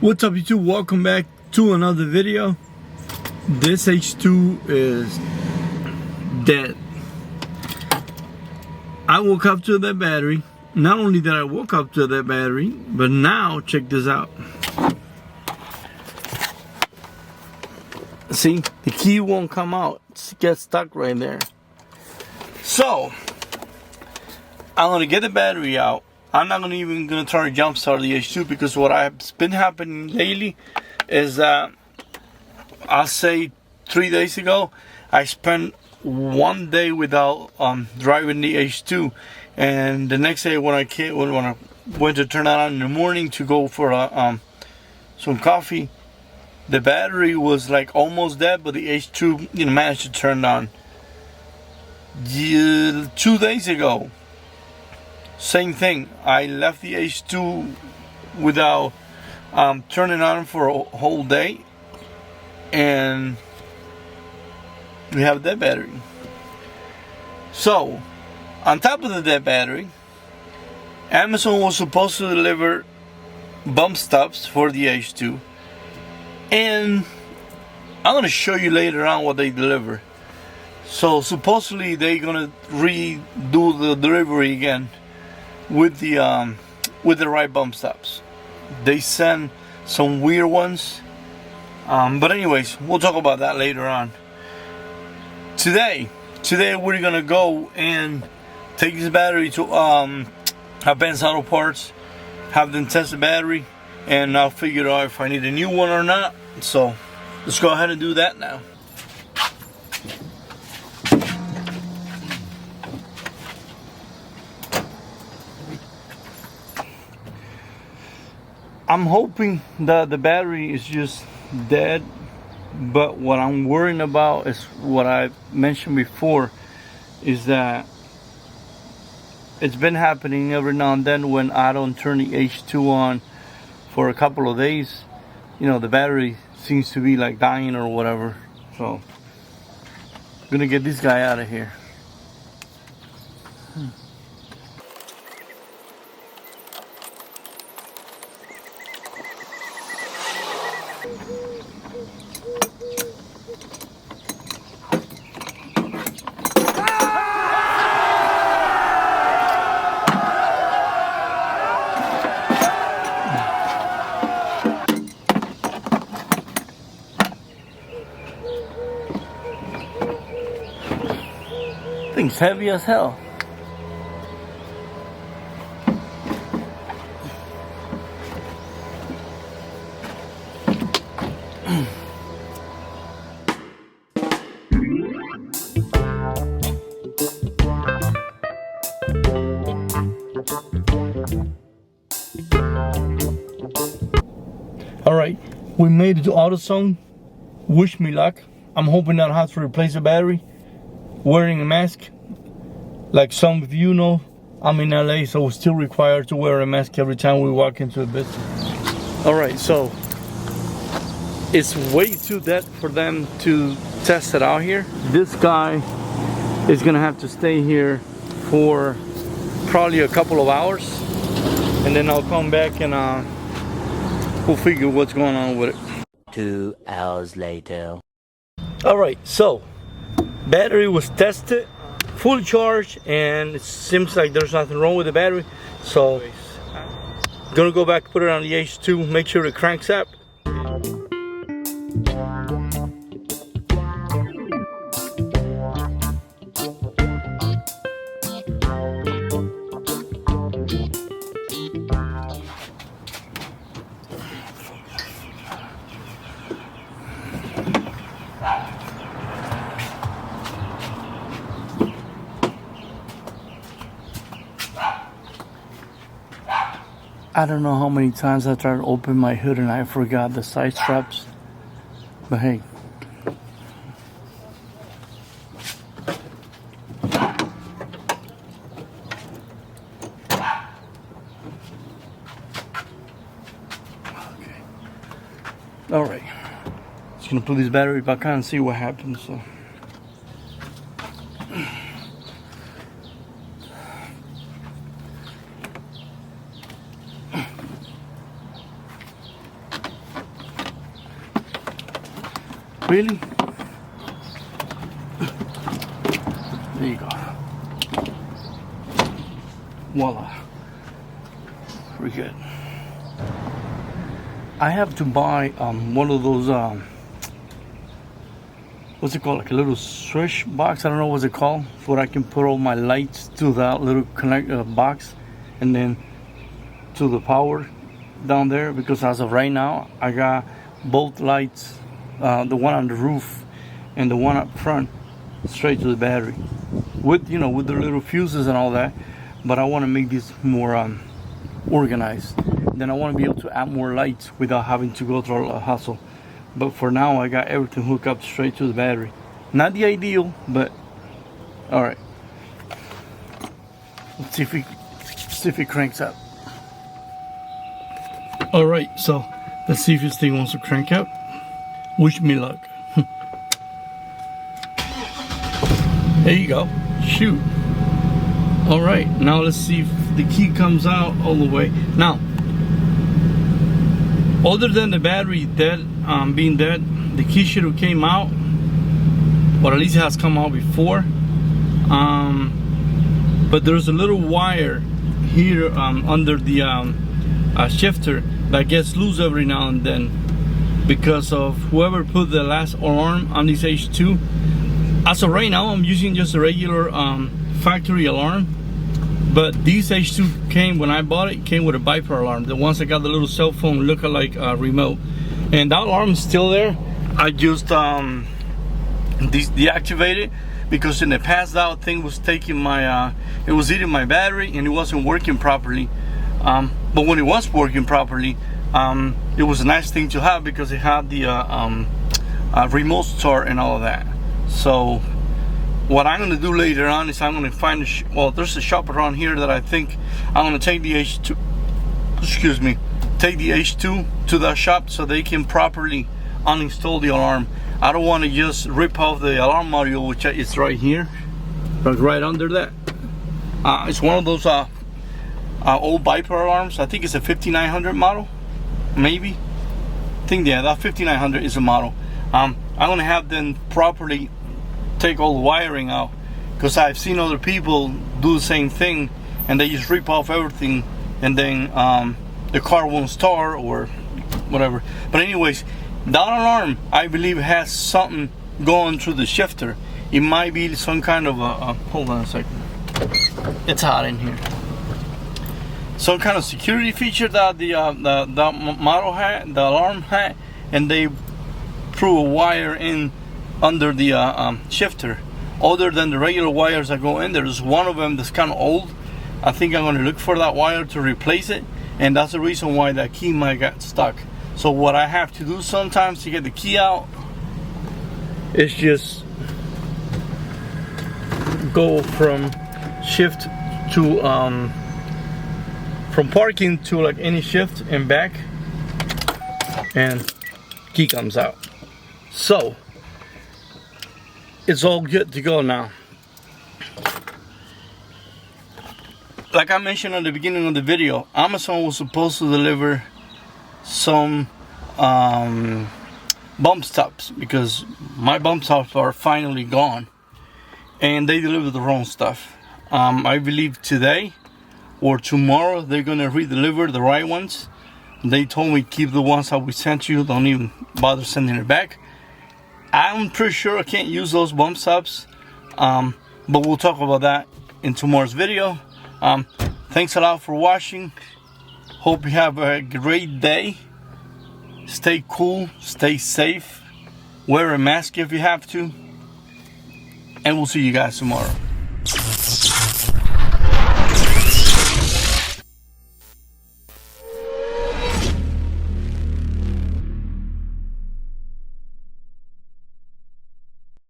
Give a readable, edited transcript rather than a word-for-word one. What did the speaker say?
What's up, YouTube? Welcome back to another video. This H2 is dead. I woke up to that battery. Not only did I woke up to that battery, but now check this out. See, the key won't come out. It gets stuck right there. So I'm gonna get the battery out. I'm not even gonna try to jump start the H2 because what has been happening lately is that I'll say 3 days ago I spent 1 day without driving the H2, and the next day when I went to turn it on in the morning to go for some coffee, the battery was like almost dead, but the H2 managed to turn on. 2 days ago, same thing. I left the H2 without turning on for a whole day, and we have a dead battery. So, on top of the dead battery, Amazon was supposed to deliver bump stops for the H2, and I'm gonna show you later on what they deliver. So supposedly they're gonna redo the delivery again with the right bump stops. They send some weird ones, but anyways, we'll talk about that later on. Today we're gonna go and take this battery to Advanced Auto Parts, have them test the battery, and I'll figure out if I need a new one or not. So let's go ahead and do that now. I'm hoping that the battery is just dead, but what I'm worrying about is what I mentioned before, is that it's been happening every now and then when I don't turn the H2 on for a couple of days. The battery seems to be like dying or whatever. So I'm gonna get this guy out of here. Thing's heavy as hell. Alright, we made it to Autozone. Wish me luck. I'm hoping I don't have to replace the battery wearing a mask. Like some of you know, I'm in LA, so we're still required to wear a mask every time we walk into a business. Alright, so it's way too dead for them to test it out here. This guy is gonna have to stay here for probably a couple of hours, and then I'll come back and we'll figure what's going on with it. 2 hours later. Alright, so battery was tested, fully charged, and it seems like there's nothing wrong with the battery. So gonna go back, put it on the H2, make sure it cranks up. I don't know how many times I tried to open my hood and I forgot the side straps, but hey. Okay. Alright. Just gonna put this battery back on and see what happens. So. Really? There you go. Voila. Pretty good. I have to buy one of those what's it called, like a little swish box, I don't know what's it called, where I can put all my lights to that little connect box and then to the power down there, because as of right now I got both lights, the one on the roof and the one up front, straight to the battery with, you know, with the little fuses and all that. But I want to make this more organized. Then I want to be able to add more lights without having to go through a hassle. But for now I got everything hooked up straight to the battery. Not the ideal, but all right. Let's see if it cranks up. All right, so let's see if this thing wants to crank up. Wish me luck. There you go. Shoot. All right, now let's see if the key comes out all the way. Now, other than the battery dead, being dead, the key should have came out, or at least it has come out before. But there's a little wire here under the shifter that gets loose every now and then because of whoever put the last alarm on this H2. As of right now, I'm using just a regular factory alarm. But this H2 came, when I bought it, came with a Viper alarm. The ones that got the little cell phone look-alike remote. And that alarm is still there. I just deactivated it because in the past that thing was taking my, it was eating my battery and it wasn't working properly. But when it was working properly, it was a nice thing to have because it had the remote start and all of that. So what I'm going to do later on is I'm going to find well, there's a shop around here that I think I'm going to take the H2, excuse me, take the H2 to that shop so they can properly uninstall the alarm. I don't want to just rip off the alarm module, which is right here, right under that. It's one of those old Viper alarms. I think it's a 5900 model, maybe. I think, yeah, that 5900 is a model. I'm going to have them properly take all the wiring out, because I've seen other people do the same thing and they just rip off everything and then the car won't start or whatever. But anyways, that alarm, I believe, has something going through the shifter. It might be some kind of a hold on a second, it's hot in here. Some kind of security feature that the model had, the alarm had, and they threw a wire in under the shifter. Other than the regular wires that go in, there's one of them that's kind of old. I think I'm going to look for that wire to replace it, and that's the reason why that key might get stuck. So what I have to do sometimes to get the key out is just go from shift to from parking to like any shift and back, and key comes out. So it's all good to go now. Like I mentioned at the beginning of the video, Amazon was supposed to deliver some bump stops because my bump stops are finally gone, and they delivered the wrong stuff. I believe today or tomorrow they're gonna re-deliver the right ones. They told me keep the ones that we sent you, don't even bother sending it back. I'm pretty sure I can't use those bump stops, but we'll talk about that in tomorrow's video. Thanks a lot for watching. Hope you have a great day. Stay cool, stay safe, wear a mask if you have to, and we'll see you guys tomorrow.